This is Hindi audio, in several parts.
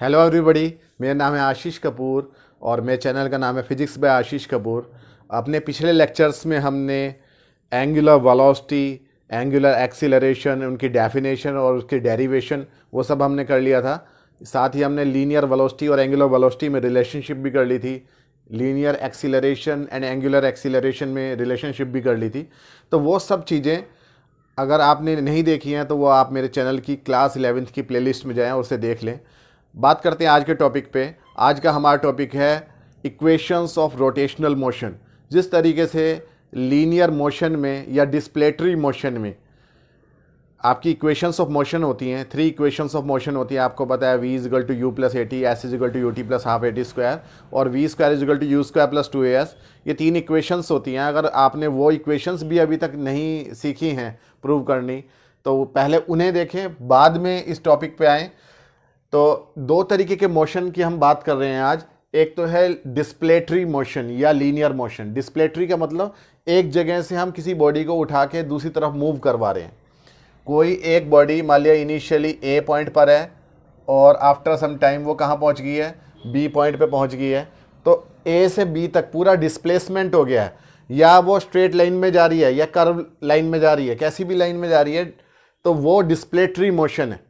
हेलो एवरीबॉडी, मेरा नाम है आशीष कपूर और मेरे चैनल का नाम है फिजिक्स बाय आशीष कपूर। अपने पिछले लेक्चर्स में हमने एंगुलर वेलोसिटी, एंगुलर एक्सीलरेशन, उनकी डेफिनेशन और उसकी डेरिवेशन वो सब हमने कर लिया था। साथ ही हमने लीनियर वेलोसिटी और एंगुलर वेलोसिटी में रिलेशनशिप भी कर ली थी। Linear acceleration and angular acceleration में रिलेशनशिप भी कर ली थी। तो वो सब चीज़ें अगर आपने नहीं देखी हैं तो वो आप मेरे चैनल की क्लास 11th की प्लेलिस्ट में जाएं और उसे देख लें। बात करते हैं आज के टॉपिक पे। आज का हमारा टॉपिक है इक्वेशंस ऑफ रोटेशनल मोशन। जिस तरीके से लीनियर मोशन में या डिस्प्लेटरी मोशन में आपकी इक्वेशंस ऑफ मोशन होती हैं, 3 इक्वेशंस ऑफ मोशन होती हैं। आपको पता है v equal to you plus A t, s equal to U T plus half A T square और v square equal to you square plus 2as। ये 3 इक्वेशंस होती हैं। अगर आपने वो इक्वेशंस भी अभी तक नहीं सीखी हैं प्रूव करनी तो पहले उन्हें देखें, बाद में इस टॉपिक पे आएँ। तो 2 तरीके के मोशन की हम बात कर रहे हैं आज। एक तो है डिस्प्लेटरी मोशन या लीनियर मोशन। डिस्प्लेटरी का मतलब एक जगह से हम किसी बॉडी को उठा के दूसरी तरफ मूव करवा रहे हैं। कोई एक बॉडी मान लिया इनिशियली ए पॉइंट पर है और आफ्टर सम टाइम वो कहाँ पहुँच गई है, बी पॉइंट पे पहुँच गई है। तो ए से बी तक पूरा डिस्प्लेसमेंट हो गया है, या वो स्ट्रेट लाइन में जा रही है या कर्व लाइन में जा रही है, कैसी भी लाइन में जा रही है, तो वो डिस्प्लेटरी मोशन है।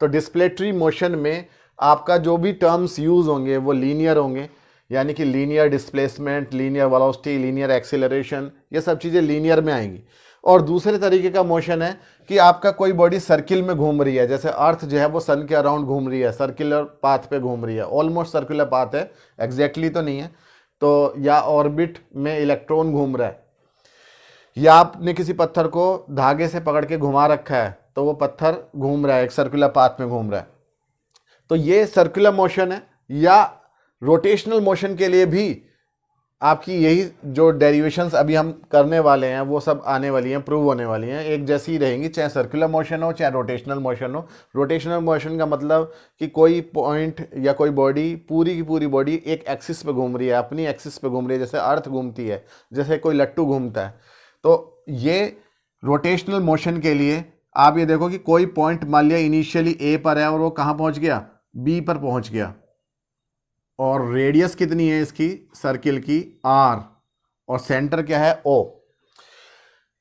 तो डिस्प्लेटरी मोशन में आपका जो भी टर्म्स यूज़ होंगे वो लीनियर होंगे, यानी कि linear displacement, linear velocity, linear acceleration, ये सब चीज़ें लीनियर में आएंगी। और दूसरे तरीके का मोशन है कि आपका कोई बॉडी सर्किल में घूम रही है, जैसे अर्थ जो है वो सन के अराउंड घूम रही है, सर्कुलर पाथ पे घूम रही है, ऑलमोस्ट सर्कुलर पाथ है, एग्जैक्टली तो नहीं है। तो या ऑर्बिट में इलेक्ट्रॉन घूम रहा है, या आपने किसी पत्थर को धागे से पकड़ के घुमा रखा है तो वो पत्थर घूम रहा है, एक सर्कुलर पाथ में घूम रहा है। तो ये सर्कुलर मोशन है। या रोटेशनल मोशन के लिए भी आपकी यही जो डेरिवेशंस अभी हम करने वाले हैं वो सब आने वाली हैं, प्रूव होने वाली हैं, एक जैसी ही रहेंगी, चाहे सर्कुलर मोशन हो चाहे रोटेशनल मोशन हो। रोटेशनल मोशन का मतलब कि कोई पॉइंट या कोई बॉडी, पूरी की पूरी बॉडी एक एक्सिस पे घूम रही है, अपनी एक्सिस पे घूम रही है, जैसे अर्थ घूमती है, जैसे कोई लट्टू घूमता है। तो ये रोटेशनल मोशन के लिए आप ये देखो कि कोई पॉइंट मान लिया इनिशियली ए पर है और वो कहाँ पहुँच गया, बी पर पहुँच गया, और रेडियस कितनी है इसकी सर्किल की, आर, और सेंटर क्या है, ओ।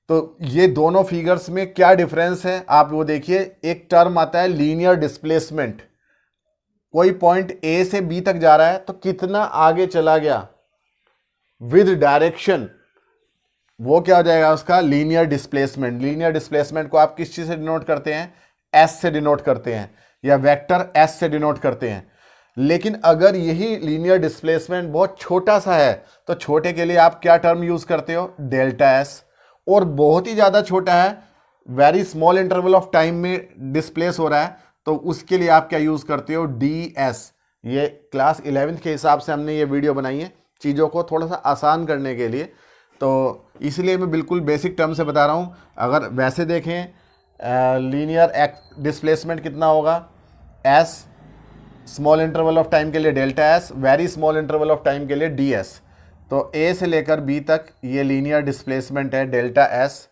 तो ये दोनों फिगर्स में क्या डिफरेंस है आप वो देखिए। एक टर्म आता है लीनियर डिस्प्लेसमेंट। कोई पॉइंट ए से बी तक जा रहा है तो कितना आगे चला गया विद डायरेक्शन, वो क्या हो जाएगा उसका लीनियर डिस्प्लेसमेंट। लीनियर डिस्प्लेसमेंट को आप किस चीज से डिनोट करते हैं, एस से डिनोट करते हैं, या वेक्टर एस से डिनोट करते हैं। लेकिन अगर यही लीनियर डिस्प्लेसमेंट बहुत छोटा सा है तो छोटे के लिए आप क्या टर्म यूज करते हो, डेल्टा एस। और बहुत ही ज्यादा छोटा है, very small interval of time में डिस्प्लेस हो रहा है, तो उसके लिए आप क्या यूज करते हो, डी एस। ये क्लास 11th के हिसाब से हमने ये वीडियो बनाई है, चीज़ों को थोड़ा सा आसान करने के लिए। तो इसलिए मैं बिल्कुल बेसिक टर्म से बता रहा हूँ। अगर वैसे देखें लीनियर डिस्प्लेसमेंट कितना होगा, S small interval of time के लिए delta S, very small interval of time के लिए डी एस। तो ए से लेकर बी तक ये लीनियर डिस्प्लेसमेंट है डेल्टा एस।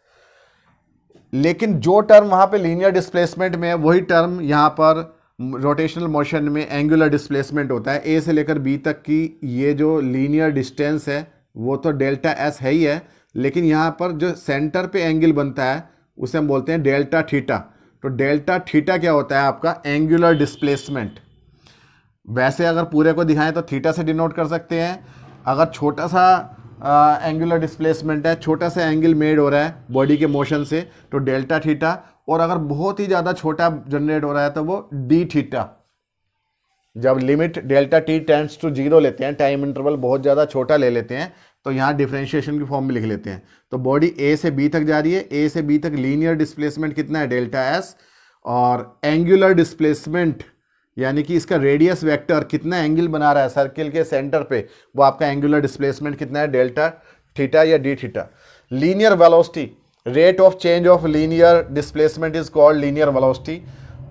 लेकिन जो टर्म वहाँ पे लीनियर डिस्प्लेसमेंट में है वही टर्म यहाँ पर रोटेशनल मोशन में एंगुलर डिस्प्लेसमेंट होता है। ए से लेकर बी तक की ये जो लीनियर डिस्टेंस है वो तो डेल्टा एस है ही है, लेकिन यहाँ पर जो सेंटर पे एंगल बनता है उसे हम बोलते हैं डेल्टा थीटा। तो डेल्टा थीटा क्या होता है आपका, एंगुलर डिस्प्लेसमेंट। वैसे अगर पूरे को दिखाएं तो थीटा से डिनोट कर सकते हैं। अगर छोटा सा एंगुलर डिस्प्लेसमेंट है, छोटा सा एंगल मेड हो रहा है बॉडी के मोशन से, तो डेल्टा थीटा। और अगर बहुत ही ज़्यादा छोटा जनरेट हो रहा है तो वो डी थीटा। जब limit delta T tends to 0 लेते हैं, टाइम इंटरवल बहुत ज़्यादा छोटा ले लेते हैं, तो यहाँ डिफरेंशिएशन की फॉर्म में लिख लेते हैं। तो बॉडी ए से बी तक जा रही है, ए से बी तक लीनियर डिस्प्लेसमेंट कितना है, डेल्टा एस। और एंगुलर डिस्प्लेसमेंट यानी कि इसका रेडियस वेक्टर कितना एंगल बना रहा है सर्किल के सेंटर पे, वो आपका एंगुलर डिस्प्लेसमेंट कितना है, डेल्टा थीटा या D theta. Linear velocity, rate of change of linear displacement is called linear velocity.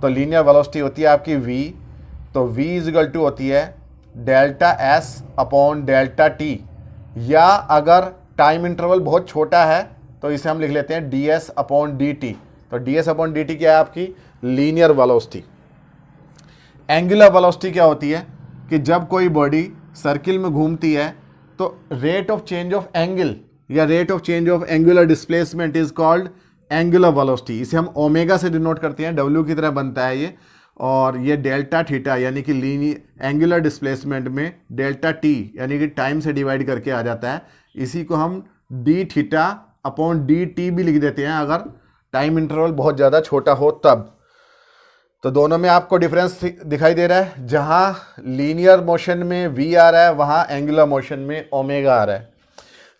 तो लीनियर वेलोसिटी होती है आपकी v, तो v इजिकल टू होती है delta S upon delta T. या अगर टाइम इंटरवल बहुत छोटा है तो इसे हम लिख लेते हैं d s upon D t. तो d s upon D t क्या है आपकी लीनियर वेलोसिटी। एंगुलर वेलोसिटी क्या होती है कि जब कोई बॉडी सर्किल में घूमती है तो rate of change of angle या rate of change of angular displacement is called angular velocity. इसे हम ओमेगा से डिनोट करते हैं, डब्ल्यू की तरह बनता है ये, और ये डेल्टा थीटा यानी कि एंगुलर डिस्प्लेसमेंट में डेल्टा टी यानी कि टाइम से डिवाइड करके आ जाता है। इसी को हम D theta upon D T भी लिख देते हैं अगर टाइम इंटरवल बहुत ज़्यादा छोटा हो तब। तो दोनों में आपको डिफरेंस दिखाई दे रहा है, जहाँ लीनियर मोशन में v आ रहा है वहाँ एंगुलर मोशन में ओमेगा आ रहा है।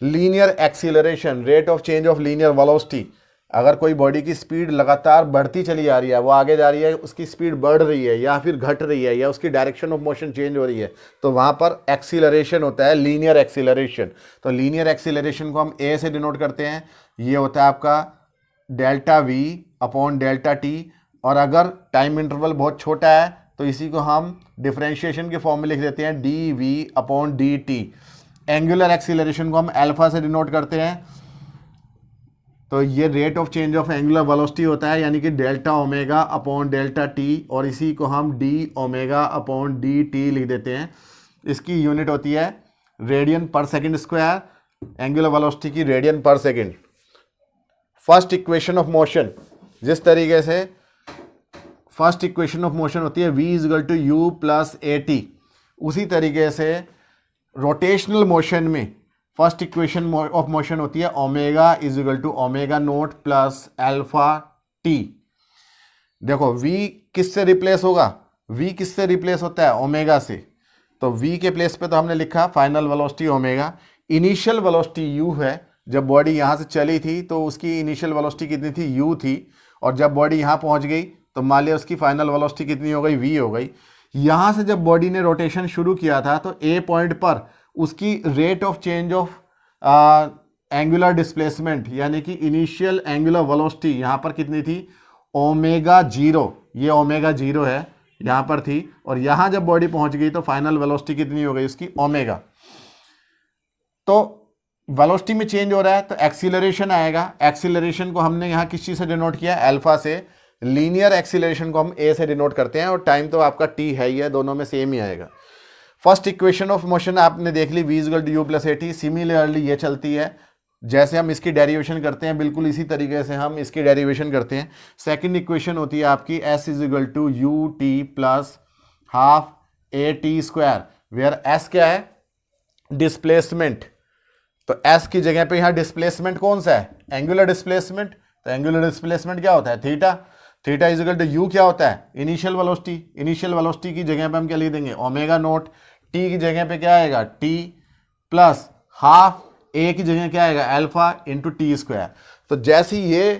Linear acceleration, rate of change of linear velocity, अगर कोई बॉडी की स्पीड लगातार बढ़ती चली जा रही है, वो आगे जा रही है, उसकी स्पीड बढ़ रही है या फिर घट रही है या उसकी डायरेक्शन ऑफ मोशन चेंज हो रही है, तो वहाँ पर एक्सीलरेशन होता है, लीनियर एक्सीलरेशन। तो लीनियर एक्सीलरेशन को हम ए से डिनोट करते हैं, ये होता है आपका delta we upon delta T, और अगर टाइम इंटरवल बहुत छोटा है तो इसी को हम डिफरेंशिएशन के फॉर्म में लिख देते हैं D V upon D T. Angular acceleration को हम अल्फा से डिनोट करते हैं, तो ये rate of change of angular velocity होता है यानी कि delta omega upon delta T, और इसी को हम D omega upon D T लिख देते हैं। इसकी यूनिट होती है radian per second square, angular velocity की radian per second. First equation of motion, जिस तरीके से फर्स्ट इक्वेशन ऑफ मोशन होती है v is equal to you plus A T, उसी तरीके से रोटेशनल मोशन में फर्स्ट इक्वेशन ऑफ मोशन होती है omega is equal to omega naught plus alpha T. देखो v किससे रिप्लेस होगा, v किससे रिप्लेस होता है, ओमेगा से। तो v के प्लेस पे तो हमने लिखा final velocity omega, initial velocity u है। जब बॉडी यहाँ से चली थी तो उसकी इनिशियल वेलोसिटी कितनी थी, u थी, और जब बॉडी यहाँ पहुँच गई तो मान लिया उसकी फाइनल वेलोसिटी कितनी हो गई, v हो गई। यहाँ से जब बॉडी ने रोटेशन शुरू किया था तो a पॉइंट पर उसकी rate of change of angular displacement यानी कि इनिशियल एंगुलर वेलोसिटी यहाँ पर कितनी थी, ओमेगा जीरो, ये ओमेगा जीरो है यहाँ पर थी, और यहाँ जब बॉडी पहुँच गई तो फाइनल वेलोसिटी कितनी हो गई उसकी, ओमेगा। तो वेलोसिटी में चेंज हो रहा है तो एक्सीलरेशन आएगा। एक्सीलरेशन को हमने यहाँ किस चीज़ से डिनोट किया, अल्फा से। लीनियर एक्सीलरेशन को हम ए से डिनोट करते हैं, और टाइम तो आपका टी है ही है, दोनों में सेम ही आएगा। फर्स्ट इक्वेशन ऑफ मोशन आपने देख ली, v is equal to you plus A T. Similarly ये चलती है, जैसे हम इसकी डेरिवेशन करते हैं बिल्कुल इसी तरीके से हम इसकी डेरिवेशन करते हैं। सेकंड इक्वेशन होती है आपकी s is equal to U T plus half A T square, where s क्या है, डिस्प्लेसमेंट। तो s की जगह पे यहाँ डिस्प्लेसमेंट कौन सा है, एंगुलर डिस्प्लेसमेंट। तो एंगुलर डिस्प्लेसमेंट क्या होता है, theta. Theta is equal to U क्या होता है, इनिशियल वेलोसिटी। इनिशियल वेलोसिटी की जगह पे हम क्या लिख देंगे, ओमेगा नोट। टी की जगह पे क्या आएगा, टी प्लस हाफ ए की जगह क्या आएगा, अल्फा इंटू टी स्क्वायर। तो जैसी ये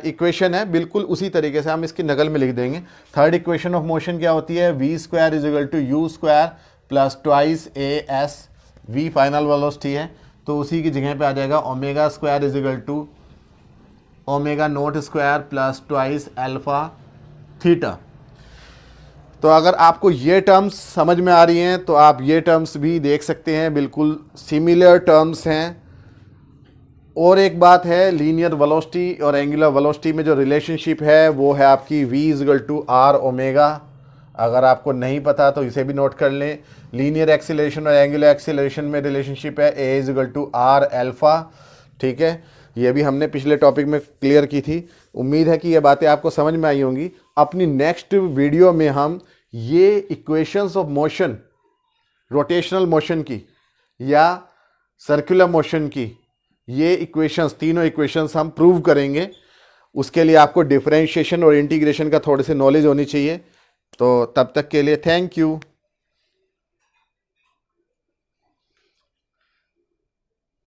इक्वेशन है बिल्कुल उसी तरीके से हम इसकी नकल में लिख देंगे। थर्ड इक्वेशन ऑफ मोशन क्या होती है, V square is equal to you square plus twice A S. V final velocity है तो उसी की जगह पे आ जाएगा omega square is equal to omega naught square plus twice alpha theta. तो अगर आपको ये टर्म्स समझ में आ रही हैं तो आप ये टर्म्स भी देख सकते हैं, बिल्कुल सिमिलर टर्म्स हैं। और एक बात है, लीनियर वेलोसिटी और एंगुलर वेलोसिटी में जो रिलेशनशिप है वो है आपकी v is equal to R omega. अगर आपको नहीं पता तो इसे भी नोट कर लें। लीनियर एक्सीलरेशन और एंगुलर एक्सीलरेशन में रिलेशनशिप है a is equal to R alpha. ठीक है, ये भी हमने पिछले टॉपिक में क्लियर की थी। उम्मीद है कि ये बातें आपको समझ में आई होंगी। अपनी नेक्स्ट वीडियो में हम ये equations of motion, rotational motion की या सर्कुलर मोशन की, ये इक्वेशंस, तीनों इक्वेशंस हम प्रूव करेंगे। उसके लिए आपको डिफरेंशिएशन और इंटीग्रेशन का थोड़े से नॉलेज होनी चाहिए। तो तब तक के लिए थैंक यू।